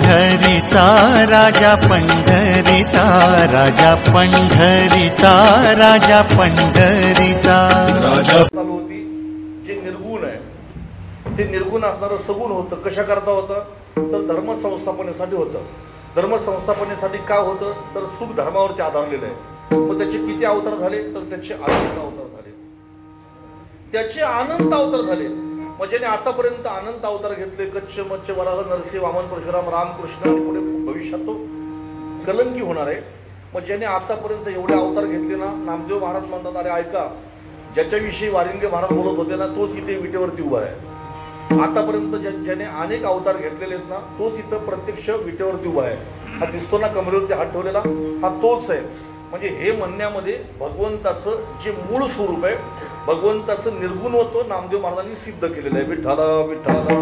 पंढरीचा राजा पंढरीचा राजा पंढरीचा राजा पंढरीचा राजा चालू होती. जे निर्गुण आहे ते निर्गुण असणारं सगुण होतं. कशा करता होतं तर धर्म संस्थापनेसाठी होतं. धर्म संस्थापनेसाठी का होतं तर सुख धर्मावरती आधारलेलं आहे. मग त्याचे किती अवतार झाले तर त्याचे अनंत अवतार झाले. त्याचे अनंत अवतार झाले. मग ज्याने आतापर्यंत अनंत अवतार घेतले कच्छ मच्छ वराह नरसिंह वामन परशुराम रामकृष्ण आणि पुढे भविष्यात तो कलंकी होणार आहे. मग ज्याने आतापर्यंत एवढे अवतार घेतले ना, नामदेव महाराज म्हणतात अरे ऐका, ज्याच्याविषयी वारिंगे महाराज बोलत होते ना तोच इथे विटेवरती उभा आहे. आतापर्यंत ज्याने अनेक अवतार घेतलेले आहेत ना तोच इथं प्रत्यक्ष विटेवरती उभा आहे. हा दिसतो ना कमरेवरती हात ठेवलेला, हा तोच आहे. म्हणजे हे म्हणण्यामध्ये भगवंताचं जे मूळ स्वरूप आहे, भगवंताचं निर्गुणत्व नामदेव महाराजांनी सिद्ध केलेलं आहे. विठ्ठला विठ्ठला.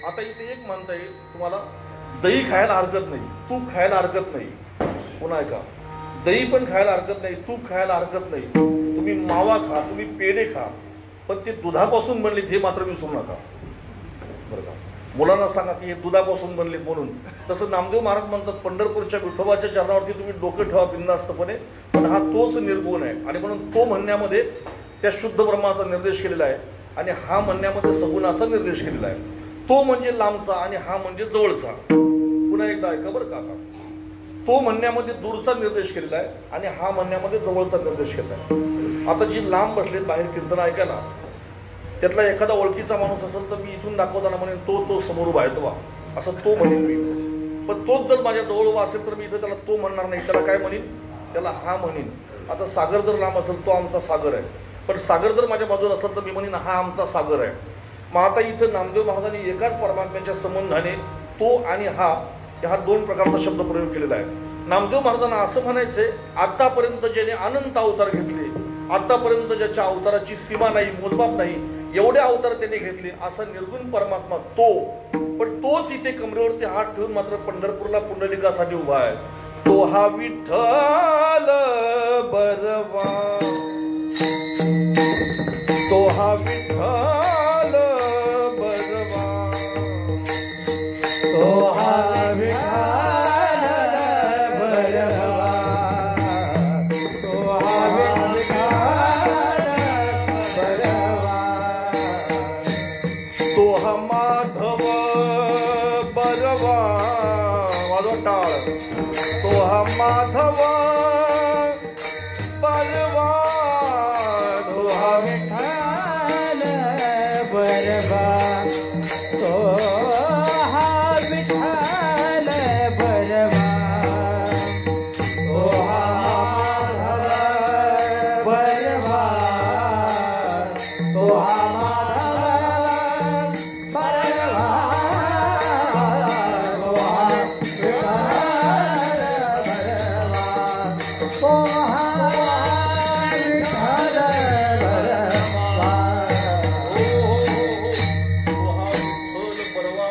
आता इथे एक म्हणता येईल तुम्हाला, दही खायला हरकत नाही, तूप खायला हरकत नाही. पुन्हा ऐका, दही पण खायला हरकत नाही, तूप खायला हरकत नाही, तुम्ही मावा खा, तुम्ही पेढे खा, पण ते दुधापासून बनले हे मात्र विसरू नका बरं का. मुलांना सांगा की हे दुधापासून बनले म्हणून. तसं नामदेव महाराज म्हणतात पंढरपूरच्या विठोबाच्या चरणावरती तुम्ही डोकं ठेवा बिनधास्तपणे, पण हा तोच निर्गुण आहे. आणि म्हणून तो म्हणण्यामध्ये त्या शुद्ध ब्रह्माचा निर्देश केलेला आहे आणि हा म्हणण्यामध्ये सगुणाचा निर्देश केलेला आहे. तो म्हणजे लांबचा आणि हा म्हणजे जवळचा. पुन्हा एकदा ऐका बरं का. आता तो म्हणण्यामध्ये दूरचा निर्देश केलेला आहे आणि हा म्हणण्यामध्ये जवळचा निर्देश केलेला आहे. आता जी लांब बसलेत बाहेर कीर्तन ऐकायला, त्यातला एखादा ओळखीचा माणूस असेल तर मी इथून दाखवताना म्हणेन तो समोर उभा आहे तो वा, असं तो म्हणेन मी. पण तोच जर माझ्या जवळ उभा असेल तर मी इथं त्याला तो म्हणणार नाही, त्याला काय म्हणेन, त्याला हा म्हणेन. आता सागर जर लांब असेल तो आमचा सागर आहे, पण सागर जर माझ्या बाजूला असेल तर मी म्हणेन हा आमचा सागर आहे. मग आता इथं नामदेव महाराजांनी एकाच परमात्म्याच्या संबंधाने तो आणि हा दोन प्रकारचा शब्द प्रयोग केलेला आहे. नामदेव महाराजांना असं म्हणायचंय, आतापर्यंत ज्याने अनंत अवतार घेतले, आतापर्यंत ज्याच्या अवताराची सीमा नाही, मोजमाप नाही, एवढे अवतार त्याने घेतले असा निर्गुण परमात्मा तो. पण तोच इथे कमरेवरती हात ठेवून मात्र पंढरपूरला पुंडलिकासाठी उभा आहे. तो हा विठ्ठल बरवा, तो हा विठ्ठल बरवा, तो हा विठ्ठल बरवा, तो हा विठ्ठल बरवा, तो हा माधव बरवा, वाजवा टाळ. तो हा माधव बरवा, तो हा विठ्ठल बरवा, तो हा विठ्ठल बरवा, तो हा माधव बरवा, तो हा माधव बरवा, तो हा विठ्ठल बरवा, तो हा विठ्ठल बरवा.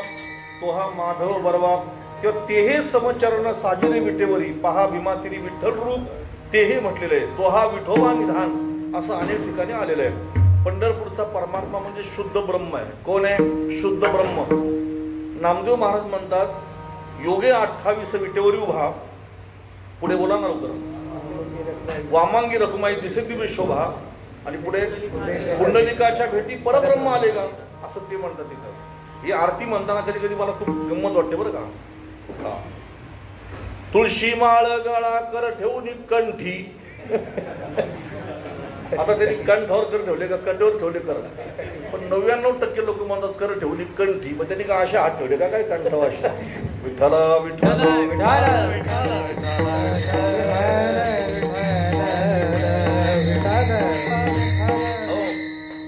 तो हा माधव बरवा किंवा तेहे समचारण साजिरे विटेवरी पहा भीमातिरी विठ्ठल रूप तेहे म्हटलेलं आहे. तो हा विठोबा निधान असं अनेक ठिकाणी आलेलं आहे. पंढरपूरचा परमात्मा म्हणजे शुद्ध ब्रह्म आहे. कोण आहे शुद्ध ब्रह्म? नामदेव महाराज म्हणतात योगे 28 विटेवरी उभा, पुढे बोला ना लवकर, वामांगी रघुमाई दिसे दिव्य शोभा, आणि पुढे पुंडलिकाच्या भेटी परब्रह्म आले का असं ते म्हणतात तिथं. ही आरती म्हणताना कधी कधी मला खूप गंमत वाटते बरं का. तुळशी माळ गळा कर ठेवून कंठी, आता त्यांनी कंठावर कर ठेवले का कंठावर ठेवले कर, पण 99% लोक म्हणतात कर ठेवली कंठी, मग त्यांनी का असे हात ठेवले का काय कंठावर असे. विठ्ठला विठ्ठला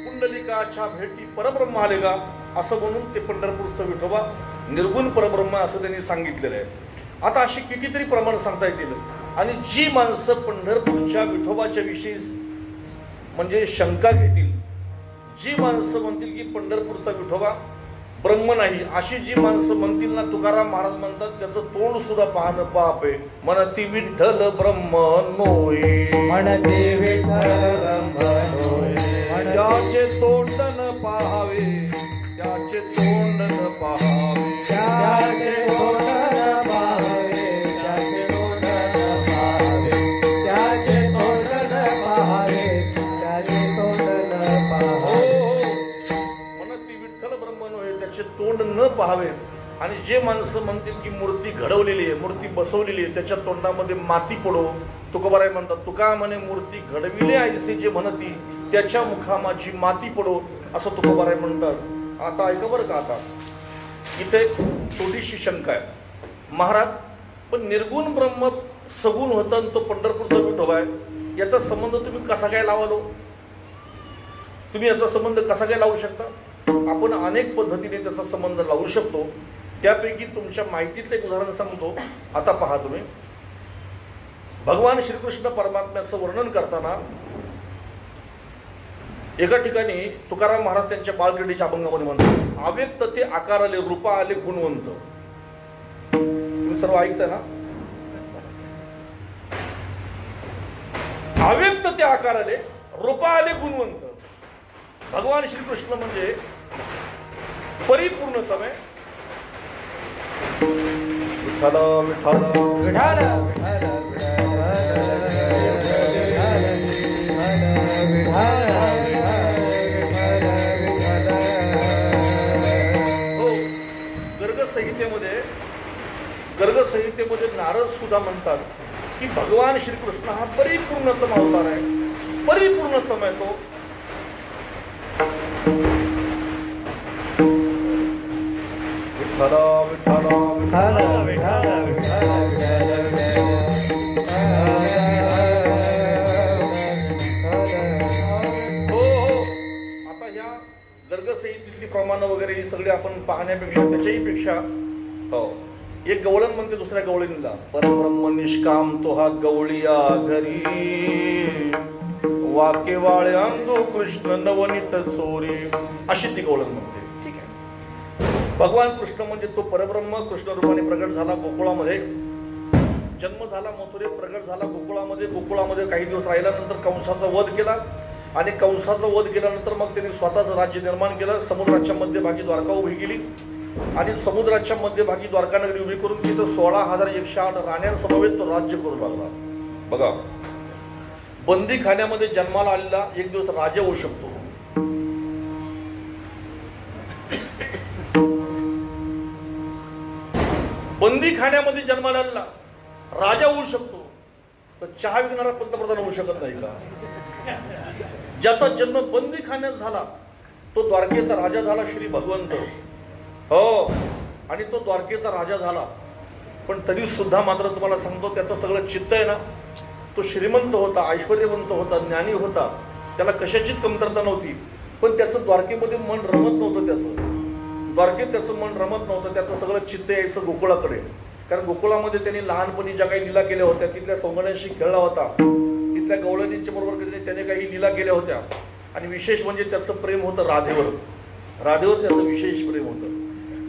पुंडलिकाच्या भेटी परब्रह्म आले का असं म्हणून ते पंढरपूरचं विठोबा निर्गुण परब्रह्म असं त्यांनी सांगितलेलं आहे. आता अशी कितीतरी प्रमाण सांगता येतील. आणि जी माणसं पंढरपूरच्या विठोबाच्या विषयी म्हणजे शंका घेतील, जी माणसं म्हणतील की पंढरपूरचा विठोबा ब्रह्म नाही, अशी जी माणसं म्हणतील ना, तुकाराम महाराज म्हणतात त्याचं तोंड सुद्धा पाहणं पाप आहे. म्हणती विठ्ठल ब्रह्म नोये, म्हणती विठ्ठल ब्रह्म नोये, त्याचे तोंड न पाहावे, त्याचे तोंड न पाहावे, त्याचे तोंड न पाहावे, त्याचे तोंड न पाहावे, त्याचे तोंड न पाहावे, त्याचे तोंड न पाहावे. म्हणत विठ्ठल ब्रह्मन होय, त्याचे तोंड न पाहावे. आणि जे माणसं म्हणतील की मूर्ती घडवलेली आहे, मूर्ती बसवलेली आहे, त्याच्या तोंडामध्ये माती पडो. तुकोबाराय म्हणतात, तुका म्हणे मूर्ती घडविले ऐसे जे म्हणती, त्याच्या मुखा माझी माती पडो, असं तुकोबाराय म्हणतात. आता ऐका बरं का, आता इथे छोटीशी शंका आहे. महाराज, पण निर्गुण ब्रह्म सगुण होता आणि तो पंढरपूरचा विठोबा आहे, याचा संबंध तुम्ही कसा काय लावालो? तुम्ही याचा संबंध कसा काय लावू शकता? आपण अनेक पद्धतीने त्याचा संबंध लावू शकतो. त्यापैकी तुमच्या माहितीतलं एक उदाहरण सांगतो. आता पहा तुम्ही, भगवान श्रीकृष्ण परमात्म्याचं वर्णन करताना एका ठिकाणी तुकाराम महाराज त्यांच्या बाळक्रीडेच्या अभंगामध्ये म्हणतात, अव्यक्त ते आकार आले, रूपा आले गुणवंत. तुम्ही सर्व ऐकताय ना? अव्यक्त ते आकार आले, रूपा आले गुणवंत. भगवान श्रीकृष्ण म्हणजे परिपूर्णतम आहे. विठ्ठल विठ्ठल विठाल गर्गसंहितेमध्ये नारद सुद्धा म्हणतात की भगवान श्रीकृष्ण हा परिपूर्णतम अवतार आहे, परिपूर्णतम आहे तो. विठ्ठल विठ्ठल विठाल विठाल गर्गसंहितेतली प्रमाण वगैरे ही सगळे आपण पाहण्यापेक्षा त्याच्याही पेक्षा एक गवळण म्हणते दुसऱ्या गवळणीला, परब्रह्म निष्काम तो हा गवळिया घरी, वाके वाळे अंगो कृष्ण नवनीत चोरी, अशी ती गवळण म्हणते. ठीक आहे, भगवान कृष्ण म्हणजे तो परब्रह्म कृष्ण रूपाने प्रगट झाला गोकुळामध्ये. जन्म झाला मथुरेत, प्रगट झाला गोकुळामध्ये. गोकुळामध्ये काही दिवस राहिल्यानंतर कंसाचा वध केला आणि कंसाचा वध केल्यानंतर मग त्यांनी स्वतःचं राज्य निर्माण केलं. समुद्राच्या मध्यभागी द्वारका उभी केली आणि समुद्राच्या मध्यभागी द्वारका नगरी उभी करून तिथं 16,108 राण्यांसमवेत तो राज्य करू लागला. बघा, बंदी खान्यामध्ये जन्माला आलेला एक दिवस राजा होऊ शकतो. बंदी खान्यामध्ये जन्माला आलेला राजा होऊ शकतो, तर चहा विकणारा पंतप्रधान होऊ शकत नाही का? ज्याचा जन्म बंदी खाण्यात झाला तो द्वारकेचा राजा झाला, श्री भगवंत. हो, आणि तो द्वारकेचा राजा झाला, पण तरी सुद्धा मात्र तुम्हाला सांगतो त्याचं सगळं चित्त आहे ना, तो श्रीमंत होता, ऐश्वर्यवंत होता, ज्ञानी होता, त्याला कशाचीच कमतरता नव्हती. पण त्याचं द्वारकेमध्ये मन रमत नव्हतं. द्वारकेत त्याचं मन रमत नव्हतं. त्याचं सगळं चित्त यायचं गोकुळाकडे. कारण गोकुळामध्ये त्यांनी लहानपणी ज्या काही लीला केल्या होत्या, तिथल्या सौंदर्याशी खेळला होता, तिथल्या गवळणींच्या बरोबर त्याने काही लीला केल्या होत्या. आणि विशेष म्हणजे त्याचं प्रेम होतं राधेवर. राधेवर त्याचं विशेष प्रेम होतं.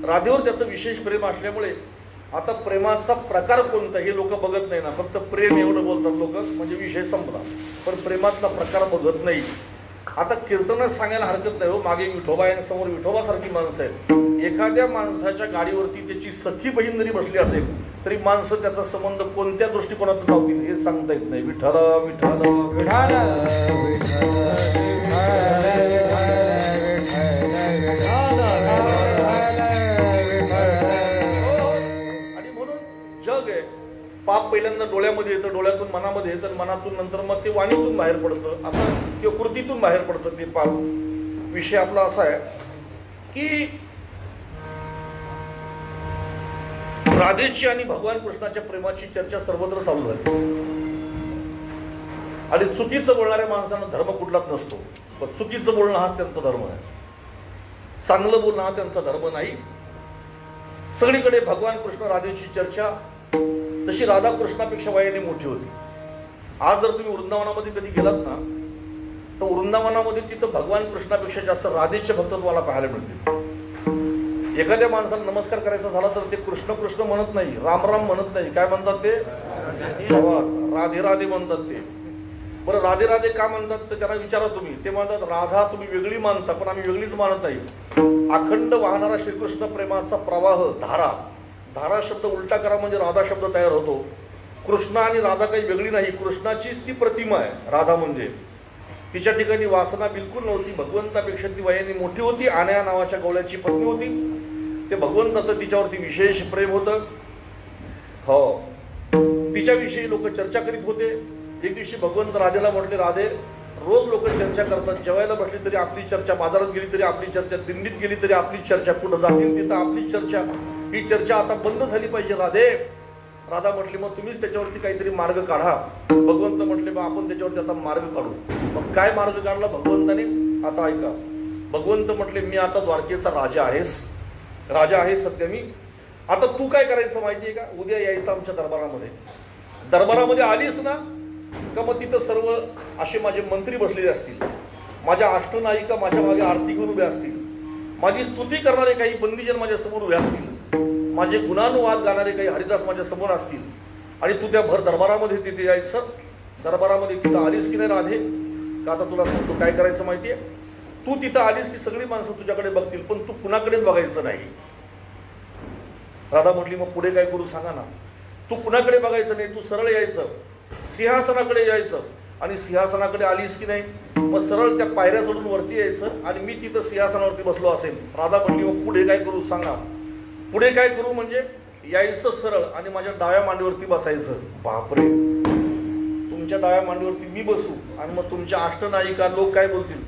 राधेवर त्याचं विशेष प्रेम असल्यामुळे आता प्रेमाचा प्रकार कोणता हे लोक बघत नाही ना, फक्त प्रेम एवढं बोलतात लोक, म्हणजे विषय संपला. पण प्रेमातला प्रकार बघत नाही. आता कीर्तनच सांगायला हरकत नाही हो, मागे विठोबा आहे, समोर विठोबासारखी माणसं आहेत. एखाद्या माणसाच्या गाडीवरती त्याची सखी बहीण जरी बसली असेल तरी माणसं त्याचा संबंध कोणत्या दृष्टिकोनातून लावतील हे सांगता येत नाही. विठ्ठल विठ्ठल विठाल पाप पहिल्यांदा डोळ्यामध्ये येतं, डोळ्यातून मनामध्ये येतं, मनातून नंतर मग ते वाणीतून बाहेर पडतं, असं किंवा कृतीतून बाहेर पडतं ते पाप. विषय आपला असा आहे की राधेची आणि भगवान कृष्णाच्या प्रेमाची चर्चा सर्वत्र चालू झाली. आणि चुकीचं बोलणाऱ्या माणसांना धर्म कुठलाच नसतो. पण चुकीचं बोलणं हा त्यांचा धर्म आहे, चांगलं बोलणं हा त्यांचा धर्म नाही. सगळीकडे भगवान कृष्ण राधेची चर्चा. तशी राधा कृष्णापेक्षा वयाने मोठी होती. आज जर तुम्ही वृंदावनामध्ये कधी गेलात ना, तर वृंदावनामध्ये तिथं भगवान कृष्णापेक्षा जास्त राधेचे भक्त तुम्हाला पाहायला मिळतील. एखाद्या माणसाला नमस्कार करायचा झाला तर ते कृष्ण कृष्ण म्हणत नाही, राम राम म्हणत नाही, काय म्हणतात ते? राधे राधे म्हणतात ते. बरं राधे राधे का म्हणतात तर त्यांना विचारा तुम्ही. ते म्हणतात राधा तुम्ही वेगळी मानता पण आम्ही वेगळीच मानत नाही. अखंड वाहणारा श्रीकृष्ण प्रेमाचा प्रवाह धारा. धारा शब्द उलटा करा म्हणजे राधा शब्द तयार होतो. कृष्ण आणि राधा काही वेगळी नाही, कृष्णाचीच ती प्रतिमा आहे राधा म्हणजे. तिच्या ठिकाणी वासना बिलकुल नव्हती. भगवंतापेक्षा ती वयाने मोठी होती. आनया नावाच्या गवळ्याची पत्नी होती. ते भगवंताचं तिच्यावरती विशेष प्रेम होतं. हो, तिच्याविषयी लोक चर्चा करीत होते. एक दिवशी भगवंत राधेला म्हटले, राधे रोज लोक चर्चा करतात, जेवायला बसली तरी आपली चर्चा, बाजारात गेली तरी आपली चर्चा, दिंडीत गेली तरी आपली चर्चा, कुठं जातील तिथं आपली चर्चा. ही चर्चा आता बंद झाली पाहिजे राधे. राधा म्हटली मग तुम्हीच त्याच्यावरती काहीतरी मार्ग काढा. भगवंत म्हटले मग आपण त्याच्यावरती आता मार्ग काढू. मग काय मार्ग काढला भगवंताने? आता ऐका. भगवंत म्हटले मी आता द्वारकेचा राजा आहेस, राजा आहे सध्या मी. आता तू काय करायचं माहितीये का? उद्या यायचं आमच्या दरबारामध्ये. दरबारामध्ये आलीस ना का मग तिथं सर्व असे माझे मंत्री बसलेले असतील, माझ्या अष्टनायिका माझ्या मागे आरती घेऊन उभ्या असतील, माझी स्तुती करणारे काही बंदीजन माझ्या समोर उभे असतील, माझे गुणानुवाद गाणारे काही हरिदास माझ्या समोर असतील. आणि तू त्या भर दरबारामध्ये तिथे यायचं. दरबारामध्ये तिथं आलीस की नाही राधे का? आता तुला सांगतो काय करायचं माहितीये. तू तिथं आलीस की सगळी माणसं तुझ्याकडे बघतील पण तू कुणाकडेच बघायचं नाही. राधा म्हटली मग पुढे काय करू सांगा ना. तू कुणाकडे बघायचं नाही, तू सरळ यायचं, सिंहासनाकडे यायचं. आणि सिंहासनाकडे आलीस की नाही मग सरळ त्या पायऱ्या चढून वरती यायचं आणि मी तिथं सिंहासनावरती बसलो असेल. राधा म्हटली मग पुढे काय करू सांगा. पुढे काय करू म्हणजे यायचं सरळ आणि माझ्या डाव्या मांडीवरती बसायचं. बापरे, तुमच्या डाव्या मांडीवरती मी बसू आणि मग तुमच्या अष्टनायिका लोक काय बोलतील,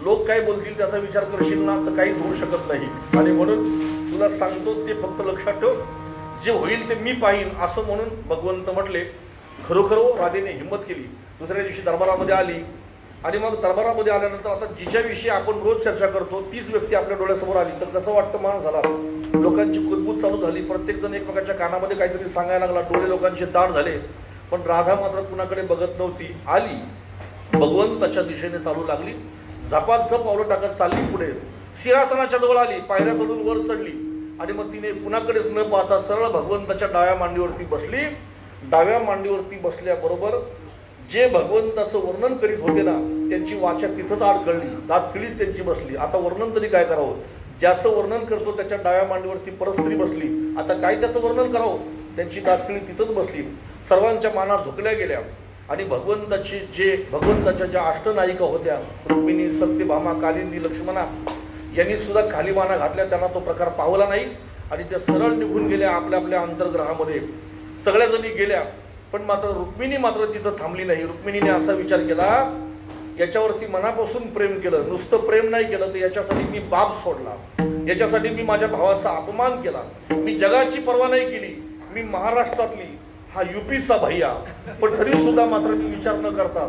लोक काय बोलतील त्याचा विचार करशील ना तर काहीच होऊ शकत नाही. आणि म्हणून तुला सांगतो ते फक्त लक्षात ठेव, जे होईल ते मी पाहीन असं म्हणून भगवंत म्हटले. खरोखर राधेने हिंमत केली. दुसऱ्या दिवशी दरबारामध्ये आली आणि मग दरबारामध्ये आल्यानंतर आता जिच्याविषयी आपण रोज चर्चा करतो तीच व्यक्ती आपल्या डोळ्यासमोर आली तर कसं वाटतं मान झाला. लोकांची कुजबूज चालू झाली. प्रत्येक जण एकमेकाच्या कानामध्ये काहीतरी सांगायला लागला. डोळे लोकांचे ताट झाले. पण राधा मात्र कुणाकडे बघत नव्हती. आली, भगवंताच्या दिशेने चालू लागली. झपाझप पावलं टाकत चालली पुढे. सिंहासनाच्या जवळ आली, पायऱ्या चढून वर चढली आणि मग तिने कुणाकडेच न पाहता सरळ भगवंताच्या डाव्या मांडीवरती बसली. डाव्या मांडीवरती बसल्याबरोबर जे भगवंताचं वर्णन करीत होते ना त्यांची वाचा तिथंच अडकळली. दातखिळीच त्यांची बसली. आता वर्णन तरी काय करावं. ज्याचं वर्णन करतो त्याच्या डाव्या मांडीवरती परस्त्री बसली. आता काय त्याचं वर्णन करावं. त्यांची दातखिळी तिथंच बसली. सर्वांच्या माना झुकल्या गेल्या आणि भगवंताच्या ज्या अष्टनायिका होत्या रुक्मिणी, सत्यभामा, कालिंदी, लक्ष्मणा यांनी सुद्धा खाली माना घातल्या. त्यांना तो प्रकार पावला नाही आणि त्या सरळ निघून गेल्या आपल्या आपल्या अंतर्ग्रहामध्ये. सगळ्या जणी गेल्या पण मात्र रुक्मिणी मात्र तिथं थांबली नाही. रुक्मिणीने असा विचार केला याच्यावरती मनापासून प्रेम केलं, नुसतं प्रेम नाही केलं तर याच्यासाठी मी बाप सोडला, याच्यासाठी मी माझ्या भावाचा अपमान केला, मी जगाची पर्वा नाही केली, मी महाराष्ट्रातली हा युपीचा भैया. पण तरी सुद्धा मात्र मी विचार न करता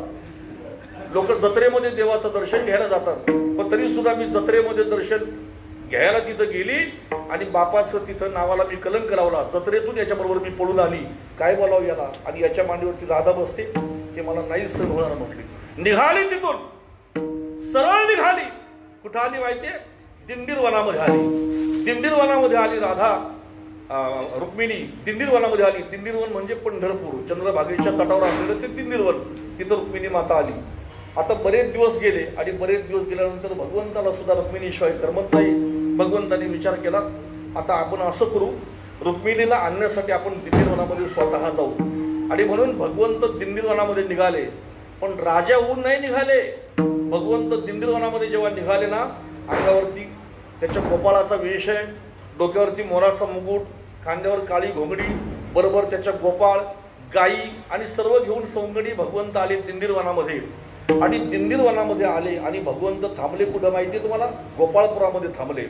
लोक जत्रेमध्ये देवाचं दर्शन घ्यायला जातात पण तरी सुद्धा मी जत्रेमध्ये दर्शन घ्यायला तिथं गेली आणि बापाचं तिथं नावाला मी कलंक लावला. जत्रेतून याच्याबरोबर मी पळून आली. काय बोलावं याला. आणि याच्या मांडीवरती राधा बसते ते मला नाही सहन होणार म्हटली. निघाली तिथून, सरळ निघाली. कुठं आली माहितीये? दिंडीर वनामध्ये आली. दिंडीर वनामध्ये आली राधा, रुक्मिणी दिंडीर वनामध्ये आली. दिंडीर वन म्हणजे पंढरपूर, चंद्रभागेच्या तटावर असलेलं ते दिंडीर वन. तिथं रुक्मिणी माता आली. आता बरेच दिवस गेले आणि बरेच दिवस गेल्यानंतर भगवंताला सुद्धा रुक्मिणीशिवाय करमत नाही. भगवंताने विचार केला आता आपण असं करू, रुक्मिणीला आणण्यासाठी आपण दिंडीर वनामध्ये स्वतः जाऊ. आणि म्हणून भगवंत दिंडीर वनामध्ये निघाले. पण राजा होऊन नाही निघाले. भगवंत दिंडीर वनामध्ये जेव्हा निघाले ना अंगावरती त्याच्या गोपाळाचा वेश आहे, डोक्यावरती मोराचा मुकुट, खांद्यावर काळी घोंगडी, बरोबर त्याच्या गोपाळ, गायी आणि सर्व घेऊन सौंगडी भगवंत आले दिंडीर वनामध्ये. आणि दिंडीर वनामध्ये आले आणि भगवंत थांबले कुठं माहितीये तुम्हाला? गोपाळपुरामध्ये थांबले.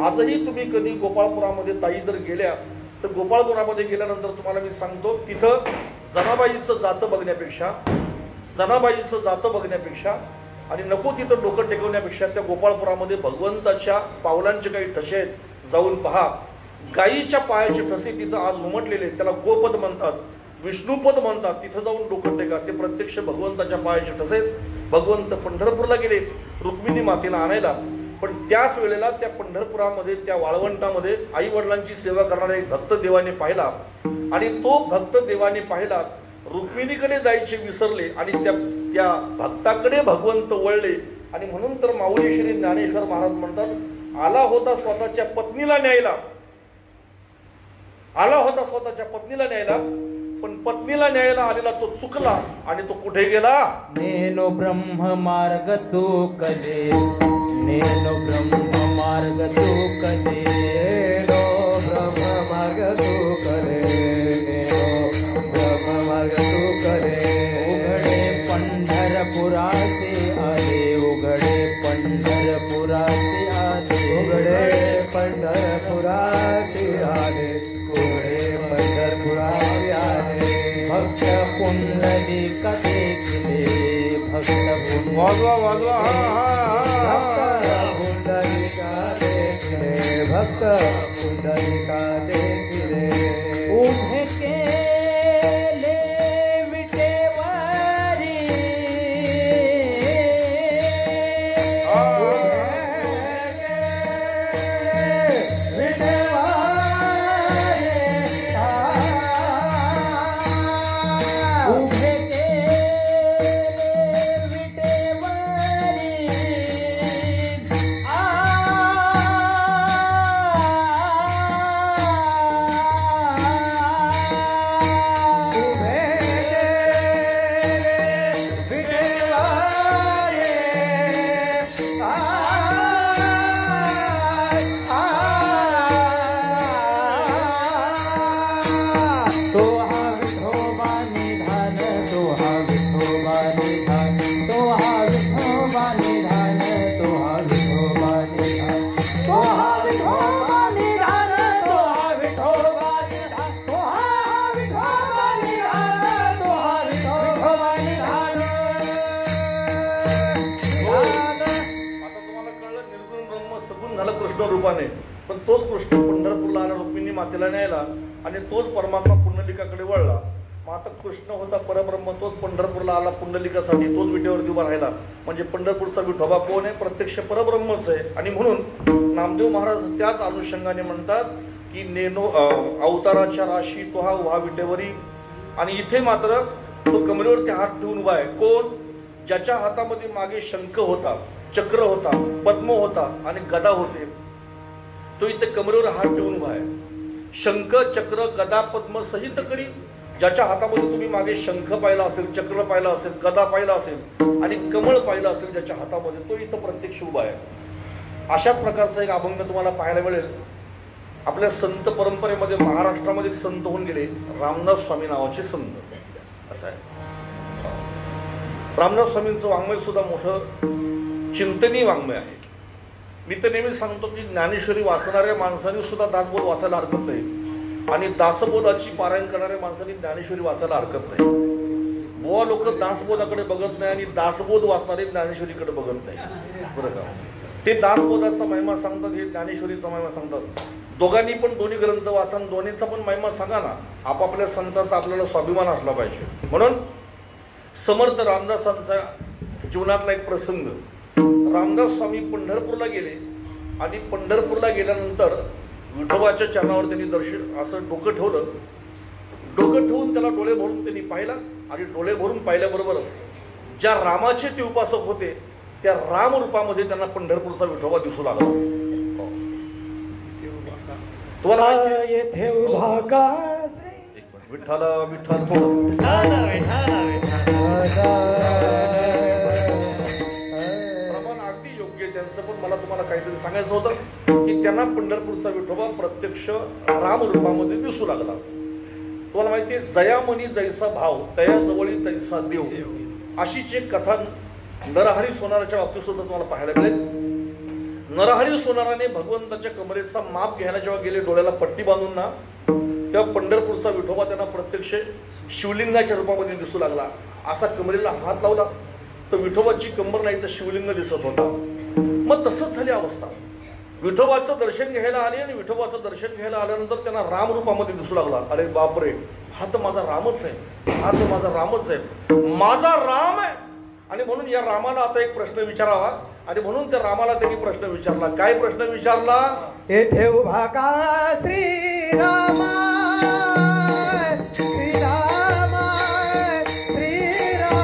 आजही तुम्ही कधी गोपाळपुरामध्ये ताई जर गेल्या तर गोपाळपुरामध्ये गेल्यानंतर तुम्हाला मी सांगतो तिथं जनाबाईचं जातं बघण्यापेक्षा आणि नको तिथं डोकं टेकवण्यापेक्षा त्या गोपाळपुरामध्ये भगवंताच्या पावलांचे काही ठसे आहेत, जाऊन पहा. गायीच्या पायाचे ठसे तिथं आज उमटलेले, त्याला गोपद म्हणतात, विष्णुपद म्हणतात. तिथं जाऊन डोकं टेका, ते प्रत्यक्ष भगवंताच्या पायाचे ठसे. भगवंत पंढरपूरला गेले रुक्मिणी मातेला आणायला. पण त्याच वेळेला त्या पंढरपुरामध्ये त्या वाळवंटामध्ये आई वडिलांची सेवा करणारा एक भक्त देवाने पाहिला आणि तो भक्त देवाने पाहिला रुक्मिणीकडे जायचे विसरले आणि त्या त्या भक्ताकडे भगवंत वळले. आणि म्हणून तर माऊली श्री ज्ञानेश्वर महाराज म्हणतात, आला होता स्वतःच्या पत्नीला न्यायला, आला होता स्वतःच्या पत्नीला न्यायला, पण पत्नीला न्यायला आलेला तो चुकला आणि तो कुठे गेला? नेनो ब्रह्म मार्ग चुकले, नेनो ब्रह्म मार्ग चुकले, नेनो ब्रह्म मार्ग चुकले, नेनो ब्रह्म मार्ग चुकले. उघडे पंढरपुराचे आले, उघडे पंढरपुराचे आले, उघडे पंढरपुराचे आले, उघडे पंढरपुराचे आले. भक्त पुंडलिक देखले, भक्त वाजवा वाजवा. पुंडलिका देखले, भक्त पुंडलिका देखले. उभे केले विटेवारी, उभे तो हा विठोबा निधान, तो हा विठोबा निधान, तो हा विठोबा निधान, तो हा विठोबा निधान, तो हा विठोबा निधान, तो हा विठोबा निधान, तो हा विठोबा निधान, तो हा विठोबा निधान. आता तुम्हाला कळलं, निर्गुण ब्रह्म सगुण झालं कृष्ण रूपाने, पण तोच कृष्ण पंढरपूरला आला रुक्मिणी मातेला न्यायला, आणि तोच परमात्मा पुंडलिकाकडे वळला. मग आता कृष्ण होता परब्रह्म, तोच पंढरपूरला आला पुंडलिकासाठी, तोच विटेवरती उभा राहिला. म्हणजे पंढरपूरचा विठोबा कोण आहे? प्रत्यक्ष परब्रह्मच आहे. आणि म्हणून नामदेव महाराज त्याच अनुषंगाने म्हणतात की नेनो अवताराच्या राशी तो हा उभा विटेवरी. आणि इथे मात्र तो कमरेवरती हात ठेवून उभा आहे. कोण? ज्याच्या हातामध्ये मागे शंख होता, चक्र होता, पद्म होता आणि गदा होते, तो इथे कमरेवर हात ठेवून उभा आहे. शंख चक्र गदा पद्म सहित करी, ज्याच्या हातामध्ये तुम्ही मागे शंख पाहिला असेल, चक्र पाहिला असेल, गदा पाहिला असेल आणि कमळ पाहिलं असेल ज्याच्या हातामध्ये, तो इथं प्रत्यक्ष उभा आहे. अशाच प्रकारचा एक अभंग तुम्हाला पाहायला मिळेल. आपल्या संत परंपरेमध्ये महाराष्ट्रामध्ये एक संत होऊन गेले, रामदास स्वामी नावाचे संत. असं आहे. रामदास स्वामींचं वाङ्मय सुद्धा मोठं चिंतनीय वाङ्मय आहे. मी तर नेहमी सांगतो की ज्ञानेश्वरी वाचणाऱ्या माणसांनी सुद्धा दासबोध वाचायला हरकत नाही, आणि दासबोधाची पारायण करणाऱ्या माणसांनी ज्ञानेश्वरी वाचायला हरकत नाही. बुवा लोक दासबोधाकडे बघत नाही आणि दासबोध वाचणारे ज्ञानेश्वरीकडे बघत नाही, बरं का? ते दासबोधाचा महिमा सांगतात, हे ज्ञानेश्वरीचा महिमा सांगतात. दोघांनी पण दोन्ही ग्रंथ वाचा, दोन्हीचा पण महिमा सांगा ना. आपापल्या संतांचा आपल्याला स्वाभिमान असला पाहिजे. म्हणून समर्थ रामदासांचा जीवनातला एक प्रसंग, रामदास स्वामी पंढरपूरला गेले आणि पंढरपूरला गेल्यानंतर विठोबाच्या चरणावर त्यांनी दर्शन असं डोकं ठेवलं. डोकं ठेवून त्याला डोळे भरून त्यांनी पाहिला, आणि डोळे भरून पाहिल्याबरोबर ज्या रामाचे ते उपासक होते त्या राम रूपामध्ये त्यांना पंढरपूरचा विठोबा दिसू लागला. तुम्हाला येथे उभा का विठ्ठल विठ्ठल थोडं प्रमाण अगदी योग्य आहे त्यांचं, पण मला तुम्हाला काहीतरी सांगायचं होतं की त्यांना पंढरपूरचा विठोबा प्रत्यक्ष राम रूपामध्ये दिसू लागला. तुम्हाला माहिती आहे, जयामनी जैसा भाव तया जवळी तैसा देव, अशीच एक कथा नरहरी सोनाराच्या बाबतीत सुद्धा तुम्हाला पाहायला मिळेल. नरहरी सोनाराने भगवंताच्या कमरेचा माप घ्यायला जेव्हा गेले, डोळ्याला पट्टी बांधून ना, तेव्हा पंढरपूरचा विठोबा त्यांना प्रत्यक्ष शिवलिंगाच्या रूपामध्ये दिसू लागला. असा कमरेला हात लावला तर विठोबाची कंबर नाही तर शिवलिंग दिसत होता. मग तसंच झाली अवस्था. विठोबाचं दर्शन घ्यायला आले आणि विठोबाचं दर्शन घ्यायला आल्यानंतर त्यांना राम रूपामध्ये दिसू लागला. अरे बापरे, हा तर माझा रामच आहे, हा तर माझा रामच आहे, माझा राम आहे. आणि म्हणून या रामाला आता एक प्रश्न विचारावा, आणि म्हणून त्या रामाला त्यांनी प्रश्न विचारला. काय प्रश्न विचारला? येथे उभा का श्रीराम, श्रीराम, श्रीराम,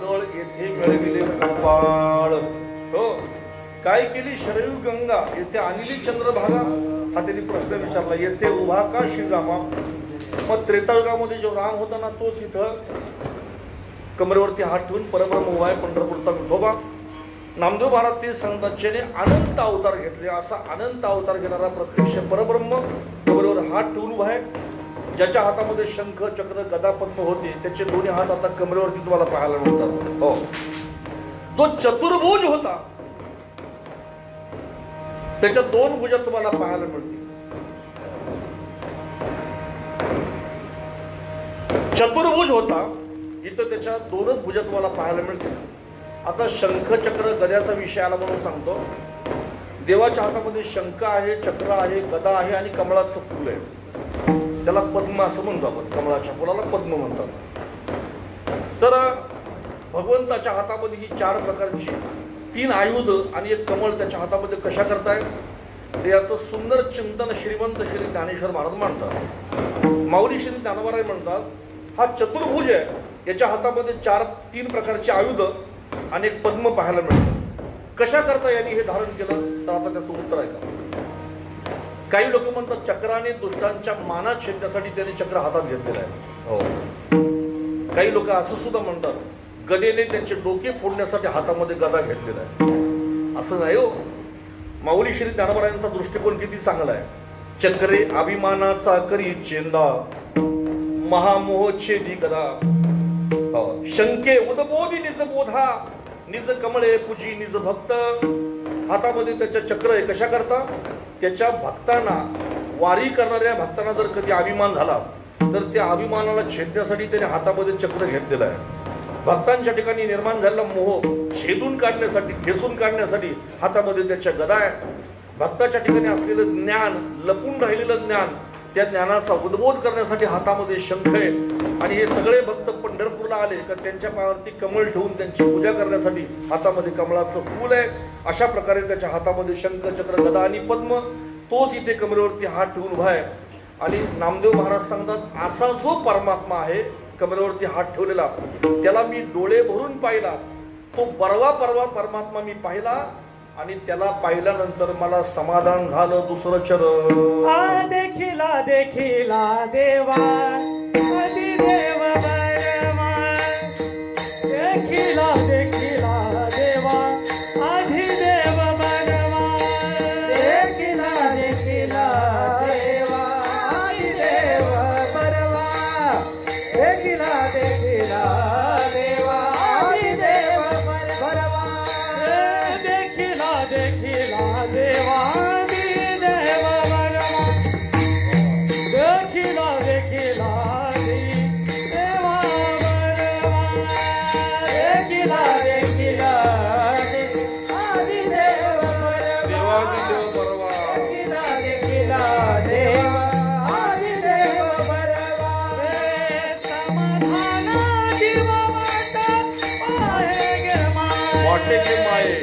तळ येथे मिळविले गोपाळ. हो, काय केली शरयू गंगा येथे आणली चंद्रभागा. हा त्यांनी प्रश्न विचारला, येथे उभा का श्रीरामा. मग त्रेतायुगामध्ये जो राम होता ना, तोच इथं कमरेवरती हात ठेवून परब्रह्म उभा आहे, पंढरपूरचा विठोबा. नामदेव महाराज ते सांगतात, ज्याने अनंत अवतार घेतले, असा अनंत अवतार घेणारा प्रत्यक्ष परब्रह्म कमरेवर हात ठेवून उभा आहे. ज्याच्या हातामध्ये शंख चक्र गदा पद्म होते, त्याचे दोन्ही हात आता कमरेवरती तुम्हाला पाहायला मिळतात. हो, तो चतुर्भुज होता, त्याच्या दोन भुजा तुम्हाला पाहायला मिळतील. चतुर्भुज होता, इथं त्याच्या दोनच भुजा तुम्हाला पाहायला मिळतील. आता शंख चक्र गद्याचा विषय आला म्हणून सांगतो. देवाच्या हातामध्ये शंख आहे, चक्र आहे, गदा आहे आणि कमळाचं फूल आहे. त्याला पद्म असं म्हणतो आपण, कमळाच्या फुलाला पद्म म्हणतात. तर भगवंताच्या हातामध्ये ही 4 प्रकारची 3 आयुध आणि एक कमळ त्याच्या हातामध्ये कशा करताय, ते याचं सुंदर चिंतन श्रीमंत श्री ज्ञानेश्वर महाराज मांडतात. माऊली श्री ज्ञानोबा म्हणतात, हा चतुर्भुज आहे, याच्या हातामध्ये 3 प्रकारचे आयुध आणि एक पद्म पाहायला मिळतं. कशा करता यांनी हे धारण केलं, तर आता त्याचं उत्तर आहे का. काही लोक म्हणतात चक्राने दुष्टांच्या मानात छेदण्यासाठी त्यांनी चक्र हातात घेतलेलं आहे. हो, काही लोक असं सुद्धा म्हणतात, गदेने त्यांचे डोके फोडण्यासाठी हातामध्ये गदा घेतलेला आहे. असं नाही हो. माऊली श्री ज्ञानोबा यांचा दृष्टिकोन किती चांगला आहे. चक्रे अभिमानाचा करी चेंदा, महामोह छेदी गदा. शंके उदबोधी निज बोधा, निज कमळे पूजी निज भक्त. हातामध्ये त्याच्या चक्र आहे. कशा करता, त्याच्या भक्तांना, वारी करणाऱ्या भक्तांना जर कधी अभिमान झाला तर त्या अभिमानाला छेदण्यासाठी त्याने हातामध्ये चक्र घेतलेलं आहे. भक्तांच्या ठिकाणी निर्माण झालेला मोह छेदून काढण्यासाठी, ठेचून काढण्यासाठी हातामध्ये त्याच्या गदा आहे. भक्ताच्या ठिकाणी असलेलं ज्ञान, लपून राहिलेलं ज्ञान, त्या ज्ञानाचा उद्बोध करण्यासाठी हातामध्ये शंख आहे. आणि हे सगळे भक्त पंढरपूरला आले का त्यांच्या पायावरती कमळ ठेवून त्यांची पूजा करण्यासाठी हातामध्ये कमळाचं फूल आहे. अशा प्रकारे त्याच्या हातामध्ये शंख चक्र गदा आणि पद्म, तोच इथे कमरेवरती हात ठेवून उभा आहे. आणि नामदेव महाराज सांगतात, असा जो परमात्मा आहे कमरेवरती हात ठेवलेला, त्याला मी डोळे भरून पाहिला. तो परवा परमात्मा मी पाहिला आणि त्याला पाहिल्यानंतर मला समाधान झालं. दुसरं चरण देखिला देखिला देवा आदिदेव बरमा. देखिला देखिला देवा आदिदेव बरमा. देखिला देखिला देवा आदिदेव बरमा. देखिला देखिला देवा आदिदेव बरमा. देखिला देखिला देवा आदिदेव बरमा. देखिला देखिला देवा बरमा. देखिला देखिला आदिदेव बरमा. देखिला देखिला देवा आदिदेव बरमा. समाधान जीव पाहे गे माये. वाटे के माये.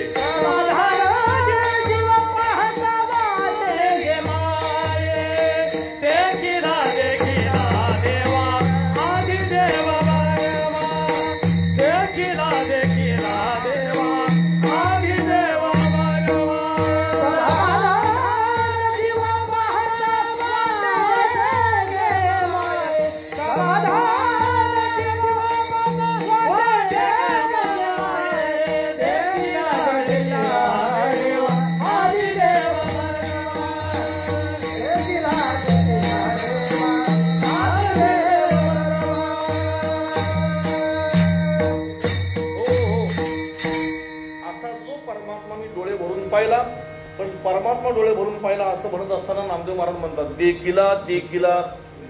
पण परमात्मा डोळे भरून पाहिला असं म्हणत असताना नामदेव महाराज म्हणतात, देखिला देखिला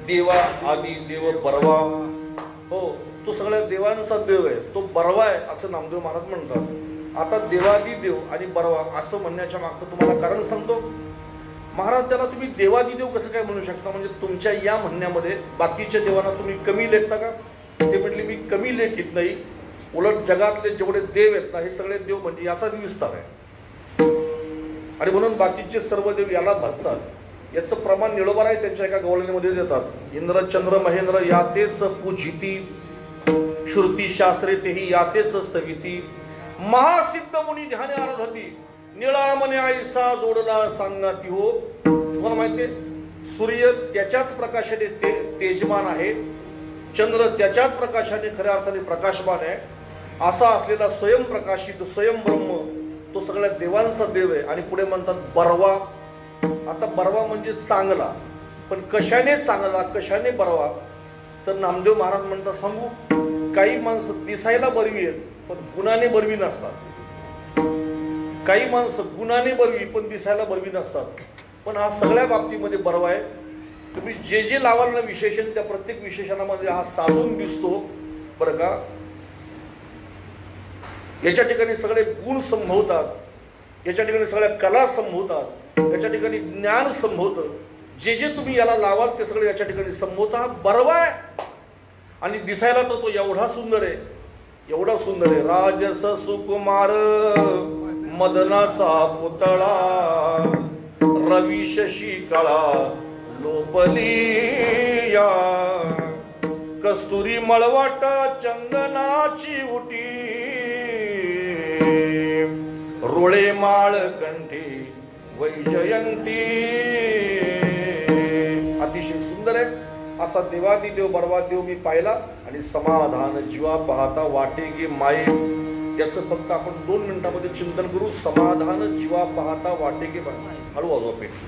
देवा आदी देव बरवा. हो, तो सगळ्या देवांचा देव आहे, तो बरवा आहे असं नामदेव महाराज म्हणतात. आता देवादी देव आणि बरवा असं म्हणण्याच्या मागचं तुम्हाला कारण सांगतो. महाराज, त्याला तुम्ही देवादी देव कसं काय म्हणू शकता? म्हणजे तुमच्या या म्हणण्यामध्ये बाकीच्या देवांना तुम्ही कमी लेखता का? ते म्हटले, मी कमी लेखित नाही, उलट जगातले जेवढे देव आहेत ना, हे सगळे देव म्हणजे याचाच विस्तार आहे. आणि म्हणून बाकीचे सर्व देव याला भासतात. याचं प्रमाण निळोबार आहे, त्यांच्या एका गवळणीमध्ये देतात. इंद्र चंद्र महेंद्र या तेच पूजिती, श्रुती शास्त्रे तेही यातेच स्थविती महासिद्ध मुनी ध्याने आराधती निळामने आईसा जोडला सांगती हो. तुम्हाला माहितीये सूर्य त्याच्याच प्रकाशाने तेजमान आहे, चंद्र त्याच्याच प्रकाशाने खऱ्या अर्थाने प्रकाशमान आहे. असा असलेला स्वयंप्रकाशित स्वयंब्रह्म तो सगळ्या देवांचा देव आहे. आणि पुढे म्हणतात बरवा. आता बरवा म्हणजे चांगला, पण कशाने चांगला कशाने बरवा? तर नामदेव महाराज म्हणतात सांगू, काही माणसं दिसायला बरवी आहेत पण गुणाने बरवी नसतात. काही माणसं गुणाने बरवी पण दिसायला बरवी नसतात. पण हा सगळ्या बाबतीमध्ये बरवा आहे. तुम्ही जे जे लावाल ना विशेषण, त्या प्रत्येक विशेषणामध्ये हा साजून दिसतो बरं का. याच्या ठिकाणी सगळे गुण संभवतात, याच्या ठिकाणी सगळ्या कला संभवतात, याच्या ठिकाणी ज्ञान संभवतं. जे जे तुम्ही याला लावाल ते सगळे याच्या ठिकाणी संभवतात. हा बरवा आहे. आणि दिसायला तर तो एवढा सुंदर आहे, एवढा सुंदर आहे. राजस सुकुमार मदनाचा पुतळा रवी शशी कळा लोपलिया कस्तुरी मळवाट चंदनाची उटी रोळे माळ कंठी वैजयंती. अतिशय सुंदर आहे. असा देवादिदेव बरवादेव मी पाहिला. आणि समाधान जीवा पाहता वाटे गे माये, याचं फक्त आपण 2 मिनिटांमध्ये चिंतन करू. समाधान जीवा पाहता वाटे गे माये. हळू आजो पेटी.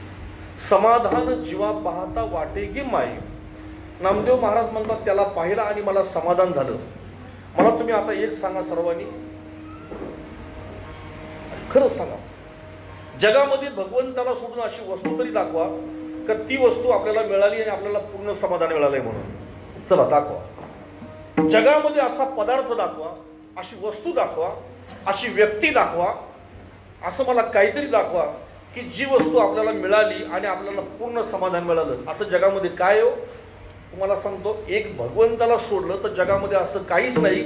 समाधान जीवा पाहता वाटे गे माये. नामदेव महाराज म्हणतात त्याला पाहिला आणि मला समाधान झालं. मला तुम्ही आता एक सांगा सर्वांनी, खरंच सांगा, जगामध्ये भगवंताला सोडून अशी वस्तू तरी दाखवा का ती वस्तू आपल्याला मिळाली आणि आपल्याला पूर्ण समाधान मिळालंय म्हणून. चला दाखवा. जगामध्ये असा पदार्थ दाखवा, अशी वस्तू दाखवा, अशी व्यक्ती दाखवा, असं मला काहीतरी दाखवा की जी वस्तू आपल्याला मिळाली आणि आपल्याला पूर्ण समाधान मिळालं. असं जगामध्ये काय हो? तुम्हाला सांगतो, एक भगवंताला सोडलं तर जगामध्ये असं काहीच नाही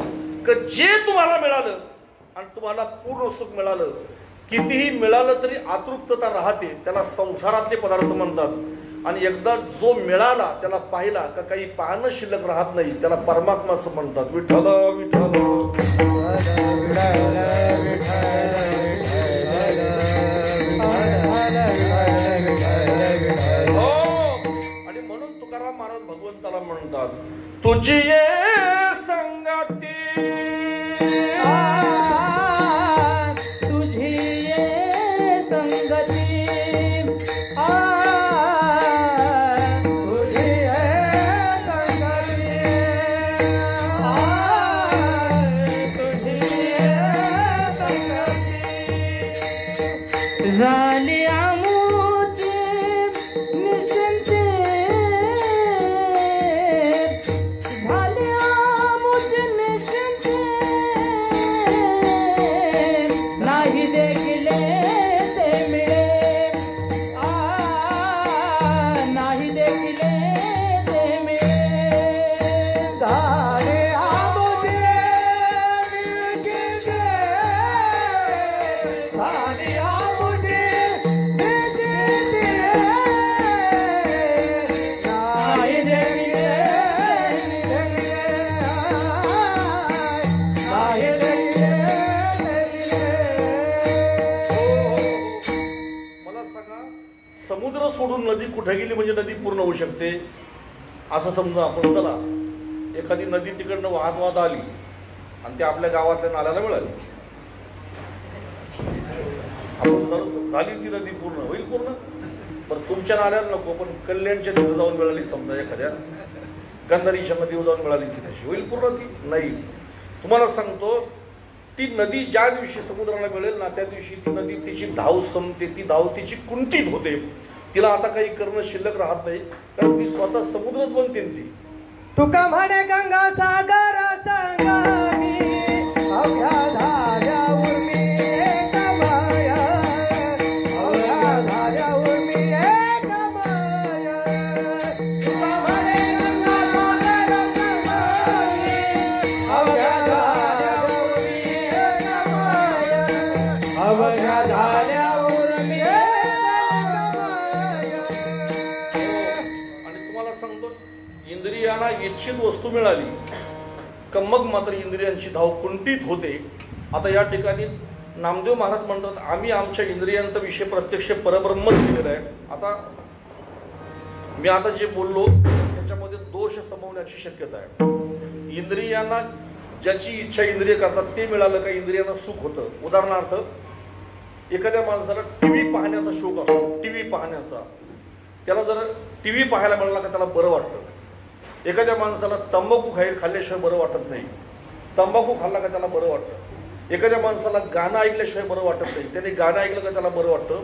की जे तुम्हाला मिळालं आणि तुम्हाला पूर्ण सुख मिळालं. कितीही मिळालं तरी आतृप्तता राहते, त्याला संसारातले पदार्थ म्हणतात. आणि एकदा जो मिळाला त्याला पाहिला का काही पाहणं शिल्लक राहत नाही, त्याला परमात्मा असं म्हणतात. विठ्ठल विठ्ठल. आणि म्हणून तुकाराम महाराज भगवंताला म्हणतात तुझी ये संगती नदी कुठे गेली म्हणजे नदी पूर्ण होऊ शकते असं समजा आपण. चला एखादी नदी तिकडनं वाहत वाहत आली आणि ती आपल्या गावातल्या नाल्याला मिळाली, आपण झाली ती नदी पूर्ण होईल पूर्ण. पण तुमच्या नाल्याला नको, पण कल्याणच्या तिथे जाऊन मिळाली समजा, एखाद्या गंधारीच्या नदीवर जाऊन मिळाली ती तशी होईल पूर्ण? ती नाही. तुम्हाला सांगतो, ती नदी ज्या दिवशी समुद्राला मिळेल ना त्या दिवशी ती नदी तिची धाव संपते, ती धाव तिची कुंठित होते. तिला आता काही करणं शिल्लक राहत नाही, कारण ती स्वतः समुद्रच बनते. ती तुका म्हणे गंगा सागर संगमी अवघ्या धाऱ्यावर मी एक माया, अवघ्या धाऱ्यावर मी एक माया. तुका म्हणे गंगा सागर संगमी अवघ्या धाऱ्यावर मी एक माया, अवघ्या धाऱ्यावर मी इंद्रियांना इच्छित वस्तू मिळाली कम्मक मात्र इंद्रियांची धाव कुंठित होते. आता या ठिकाणी नामदेव महाराज म्हणतात आम्ही आमच्या इंद्रियांचा विषय प्रत्यक्ष परब्रह्मच केलेला आहे. आता मी आता जे बोललो त्याच्यामध्ये दोष समवण्याची शक्यता आहे. इंद्रियांना ज्याची इच्छा इंद्रिय करतात ते मिळालं का इंद्रियांना सुख होतं. उदाहरणार्थ एखाद्या माणसाला टीव्ही पाहण्याचा शौक असतो, टीव्ही पाहण्याचा, त्याला जर टीव्ही पाहायला मिळाला का त्याला बरं वाटतं. एखाद्या माणसाला तंबाखू खाल्ल्याशिवाय बरं वाटत नाही, तंबाखू खाल्ला का त्याला बरं वाटतं. एखाद्या माणसाला गाणं ऐकल्याशिवाय बरं वाटत नाही, त्याने गाणं ऐकलं का त्याला बरं वाटतं.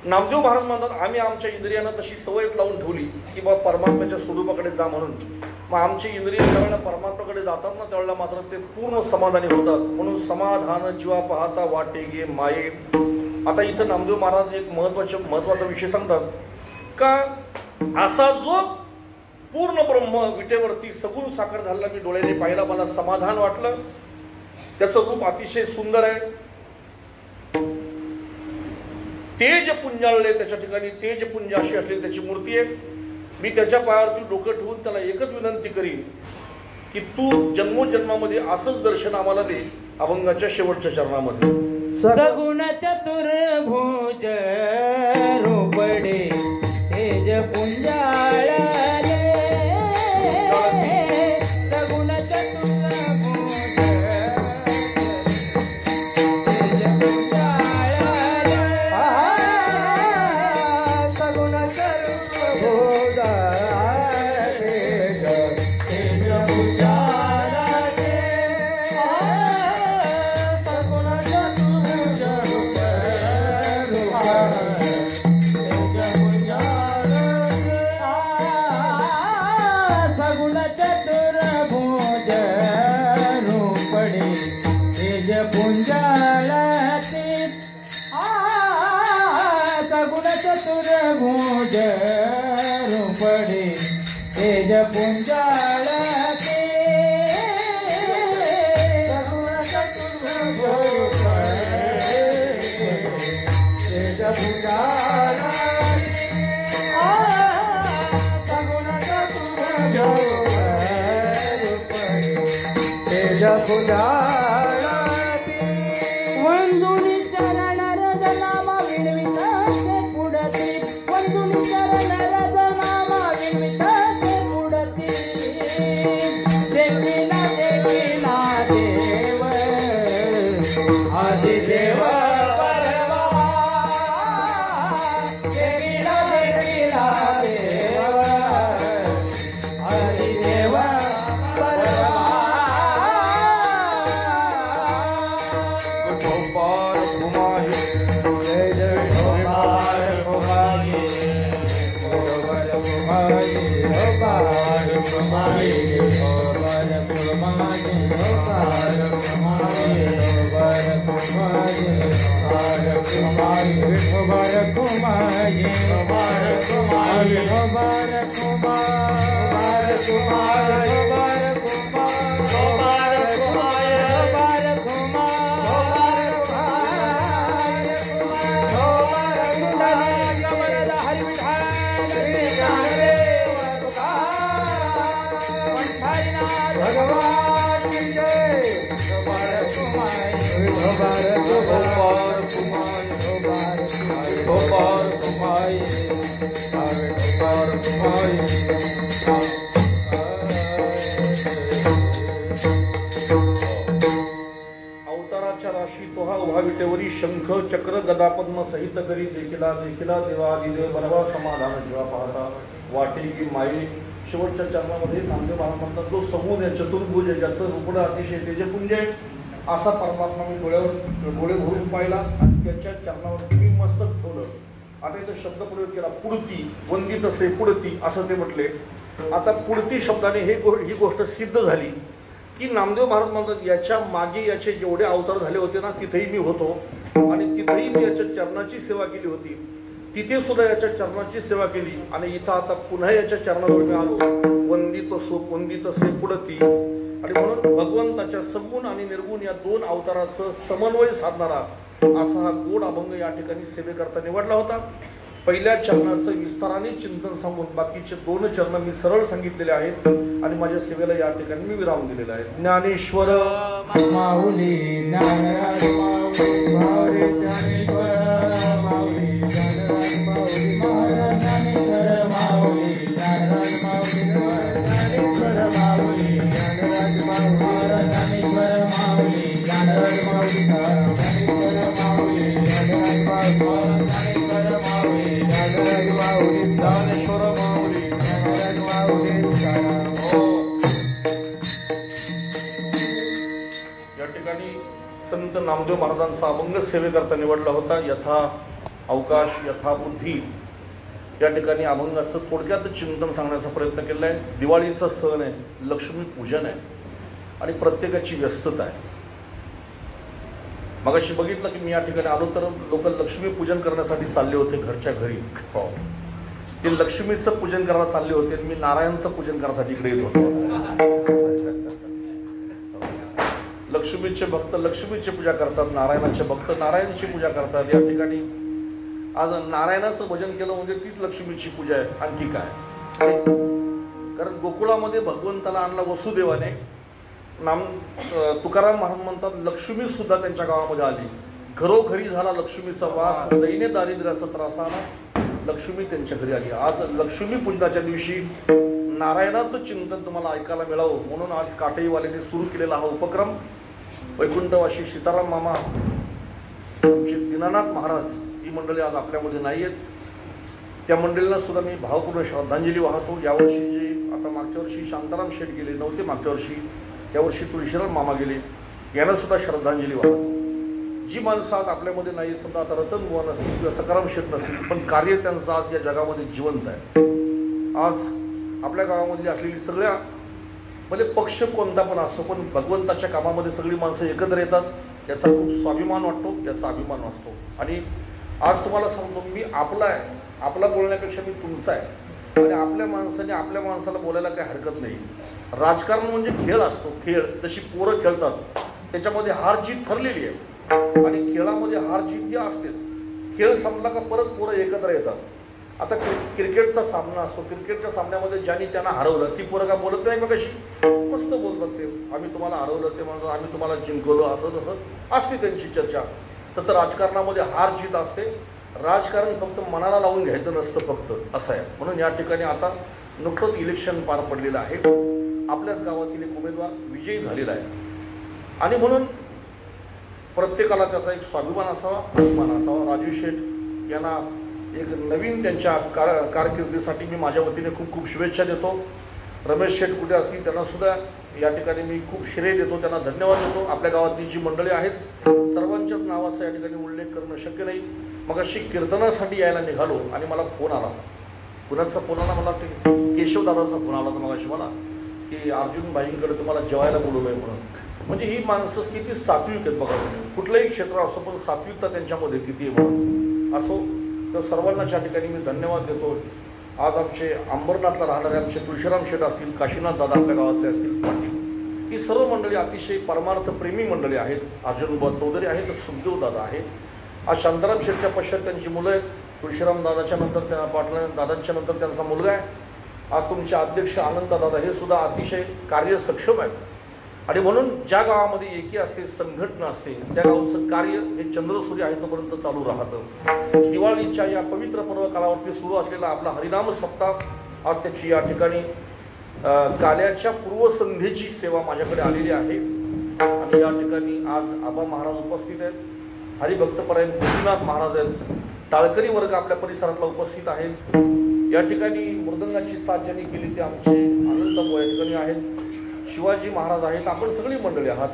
नामदेव महाराज म्हणतात आम्ही आमच्या इंद्रियांना तशी सवयच लावून ठेवली की बा परमात्म्याच्या स्वरूपाकडे जा म्हणून. मग आमची इंद्रिय ज्यावेळेला परमात्म्याकडे जातात ना त्यावेळेला मात्र ते पूर्ण समाधानी होतात. म्हणून समाधान जीवा पाहता वाटे गे माये. आता इथं नामदेव महाराज एक महत्वाचा विषय सांगतात का असा जो पूर्ण ब्रह्म विटेवरती सगुण साकार झालेला मी डोळ्याने पाहिला, मला समाधान वाटलं. त्याचं रूप अतिशय सुंदर आहे. तेज पुंजाळले त्याच्या ठिकाणी तेज पुंज अशी असलेली त्याची मूर्ती आहे. मी त्याच्या पायावरती डोकं ठेवून त्याला एकच विनंती करीन की तू जन्मोजन्मामध्ये असंच दर्शन आम्हाला दे. अभंगाच्या शेवटच्या चरणामध्ये सगुण चतुर्भुज रूपडे तेज पुंजाळले. सगुण चतुर्भुज तेज पुंजाळले. सगुण चतुर्भुज तेज पुंजाळले. सगुण चतुर्भुज रूपडे तेज पुंजाळते. सगुण चतुर्भुज रूपडे तेज पुंजाळते. सगुण चतुर्भुज तेज पुंजाळते. सगुण चतुर्भुज तेज पुंजाळते. वंदुनी चरण रजनामा विणविताचे पुढती. वंदुनी चरण रजनामा विणविताचे पुढती. देवीला देवीला देव आदिदेव परवा. देवीला देवीला देव आदिदेव परवा. गोपाल कुमार जय जय गोपाल कुमारी. गोपाल कुमारी. गोपाल कुमारी. गोपाल कुमारी. गोपाल कुमारी. गोपाल कुमारी. गोपाल कुमारी. गोपाल कुमारी. गोपाल कुमारी. गोपाल कुमार. गोपाल कुमार. गोपाल कुमार. गोपाल कुमार. गोपाल कुमार. भगवान की जय. गोपाल कुमारी. गोपाल कुमारी. गोपाल कुमारी. गोपाल कुमारी. अवताराच्या राशी तोहा उभा विटेवरी शंख चक्र गदा पद्म सहित करी देखिला देखिला देवादिदेव बरवा समाधान जीवा पाहता वाटे की माई. शेवटच्या चरणामध्ये नामदेव महाराज म्हणतात जो सगुण आहे चतुर्भुज आहे ज्याचं रूपडं अतिशय तेजपुंज आहे असा परमात्मा मी डोळे भरून पाहिला आणि त्याच्या चरणावरती मी मस्तक ठेवलं. आता इथं शब्द प्रयोग केला पुढती. वंदित असे पुढती असं ते म्हटले. आता पुढती शब्दाने ही गोष्ट सिद्ध झाली की नामदेव महाराज म्हणतात याच्या मागे याचे जेवढे अवतार झाले होते ना तिथेही मी होतो आणि तिथेही मी याच्या चरणाची सेवा केली होती. तिथे सुद्धा याच्या चरणाची सेवा केली आणि इथं आता पुन्हा याच्या चरणावर मी आलो. वंदित से पुढती. आणि म्हणून भगवंताच्या सगुण आणि निर्गुण या दोन अवताराचं समन्वय साधणारा असा हा गोड अभंग या ठिकाणी सेवेकरता निवडला होता. पहिल्या चरणाचं विस्ताराने चिंतन सांगून बाकीचे 2 चरण मी सरळ सांगितलेले आहेत आणि माझ्या सेवेला या ठिकाणी मी विराम दिलेला आहे. ज्ञानेश्वर माऊली ज्ञानराज माऊली माऊली ज्ञानेश्वर माऊली ज्ञानराज माऊली महाराज ज्ञानेश्वर माऊली ज्ञानराज माऊली ज्ञानेश्वर माऊली ज्ञानराज माऊली महाराज ज्ञानेश्वर माऊली ज्ञानराज माऊली ज्ञानेश्वर माऊली ज्ञानराज माऊली ज्ञानेश्वर माऊली ज्ञानराज माऊली ज्ञानेश्वर माऊली ज्ञानराज माऊली. या ठिकाणी संत नामदेव महाराजांचा अभंग सेवेकरता निवडला होता. यथा अवकाश यथा बुद्धी या ठिकाणी अभंगाचं थोडक्यात चिंतन सांगण्याचा प्रयत्न केला आहे. दिवाळीचा सण आहे, लक्ष्मी पूजन आहे आणि प्रत्येकाची व्यस्तता आहे. मगाशी बघितलं की मी या ठिकाणी आलो तर लोक लक्ष्मी पूजन करण्यासाठी चालले होते घरच्या घरी. हो, ते लक्ष्मीचं पूजन करायला चालले होते, मी नारायणचं पूजन करण्यासाठी इकडे येत होतो. लक्ष्मीचे भक्त लक्ष्मीची पूजा करतात, नारायणाचे भक्त नारायणाची पूजा करतात. या ठिकाणी आज नारायणाचं भजन केलं म्हणजे तीच लक्ष्मीची पूजा आहे, आणखी काय. कारण गोकुळामध्ये भगवंताला आणला वसुदेवाने. तुकाराम महाराज म्हणतात लक्ष्मी सुद्धा त्यांच्या गावामध्ये आली. घरोघरी झाला लक्ष्मीचा वास, दैन्य दारिद्र्याचा त्रासाला लक्ष्मी त्यांच्या घरी आली. आज लक्ष्मी पूजनाच्या दिवशी नारायणाचं चिंतन तुम्हाला ऐकायला मिळावं म्हणून आज काटईवाल्यांनी सुरू केलेला हा उपक्रम. वैकुंठवासी सीताराम मामा, आमचे दीनानाथ महाराज ही मंडळी आज आपल्यामध्ये नाही आहेत. त्या मंडळींना सुद्धा मी भावपूर्ण श्रद्धांजली वाहतो. यावर्षी जे आता मागच्या वर्षी शांताराम शेठ गेले नव्हते, मागच्या वर्षी यावर्षी तुळशीराम मामा गेले, यांना सुद्धा श्रद्धांजली वाहतो. जी माणसं आज आपल्यामध्ये नाही, समजा आता रतन बुवा नसतील किंवा सकाराम शेठ नसतील, पण कार्य त्यांचं आज या जगामध्ये जिवंत आहे. आज आपल्या गावामधली असलेली सगळ्या म्हणजे पक्ष कोणता पण असो, पण भगवंताच्या कामामध्ये सगळी माणसं एकत्र येतात. याचा खूप स्वाभिमान वाटतो, याचा अभिमान वाटतो. आणि आज तुम्हाला सांगतो मी आपला आहे, आपला बोलण्यापेक्षा मी तुमचा आहे. आणि आपल्या माणसाने आपल्या माणसाला बोलायला काही हरकत नाही. राजकारण म्हणजे खेळ असतो, खेळ जशी पोरं खेळतात त्याच्यामध्ये हार जीत ठरलेली आहे आणि खेळामध्ये हार जीत ही असतेच. खेळ संपला का परत पोरं एकत्र येतात. आता क्रिकेटचा सामना असतो, क्रिकेटच्या सामन्यामध्ये ज्यांनी त्यांना हरवलं ती पोरं का बोलत नाही, मग अशी मस्त बोलतात ते, आम्ही तुम्हाला हरवलं, ते म्हणतात आम्ही तुम्हाला जिंकवलं, असं तसं असते त्यांची चर्चा. तसं राजकारणामध्ये हार जीत असते. राजकारण फक्त मनाला लावून घ्यायचं नसतं फक्त, असं आहे. म्हणून या ठिकाणी आता नुकतंच इलेक्शन पार पडलेलं आहे. आपल्याच गावातील एक उमेदवार विजयी झालेला आहे आणि म्हणून प्रत्येकाला त्याचा एक स्वाभिमान असावा, अभिमान असावा. राजू शेठ यांना एक नवीन त्यांच्या कारकिर्दीसाठी मी माझ्या वतीने खूप खूप शुभेच्छा देतो. रमेश शेठ कुठे असतील त्यांना सुद्धा या ठिकाणी मी खूप श्रेय देतो, त्यांना धन्यवाद देतो. आपल्या गावातली जी मंडळी आहेत सर्वांच्याच नावाचा या ठिकाणी उल्लेख करणं शक्य नाही. मग अशी कीर्तनासाठी यायला निघालो आणि मला फोन आला. कुणाचा फोन आला? मला केशवदादाचा फोन आला होता मगाशी मला की अर्जुन भाईंकडे तुम्हाला जेवायला बोलवलंय म्हणून. म्हणजे ही माणसं किती सात्विक आहेत बघा. कुठलंही क्षेत्र असो पण सात्विकता त्यांच्यामध्ये किती आहे म्हणून असो. तर सर्वांना या ठिकाणी मी धन्यवाद देतो. आज आमचे अंबरनाथला राहणारे आमचे तुळशीराम शेठ असतील, काशीनाथ दादा आपल्या गावातले असतील, पाटील, ही सर्व मंडळी अतिशय परमार्थ प्रेमी मंडळी आहेत. अर्जुन चौधरी आहेत, सुखदेव दादा आहे. आज शांताराम शेठच्या पश्चात त्यांची मुलं आहेत. तुळशीराम दादाच्या नंतर त्या पाटील दादांच्या नंतर त्यांचा मुलगा आहे. आज तुमचे अध्यक्ष आनंद दादा हे सुद्धा अतिशय कार्य सक्षम आहेत. आणि म्हणून ज्या गावामध्ये एकी असते, संघटना असते, त्या गावचं कार्य हे चंद्रसूर्य आहे तोपर्यंत चालू राहतं. दिवाळीच्या या पवित्र पर्व कालावरती सुरू असलेला आपला हरिनाम सप्ताह आज त्याची या ठिकाणी काल्याच्या पूर्वसंध्येची सेवा माझ्याकडे आलेली आहे. आणि या ठिकाणी आज आबा महाराज उपस्थित आहेत, हरिभक्तपरायण गोपीनाथ महाराज आहेत, टाळकरी वर्ग आपल्या परिसरातला उपस्थित आहेत. या ठिकाणी मृदंगाची साथ ज्यांनी केली ते आमचे अनंतभाऊ या ठिकाणी आहेत, शिवाजी महाराज आहेत, आपण सगळी मंडळी आहात.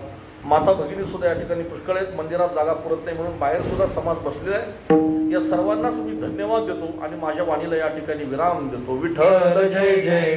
माता भगिनी सुद्धा या ठिकाणी पुष्कळ आहेत. मंदिरात जागा पुरत नाही म्हणून बाहेर सुद्धा समाज बसलेला आहे. या सर्वांनाच मी धन्यवाद देतो आणि माझ्या वाणीला या ठिकाणी विराम देतो. विठ्ठल जय जय.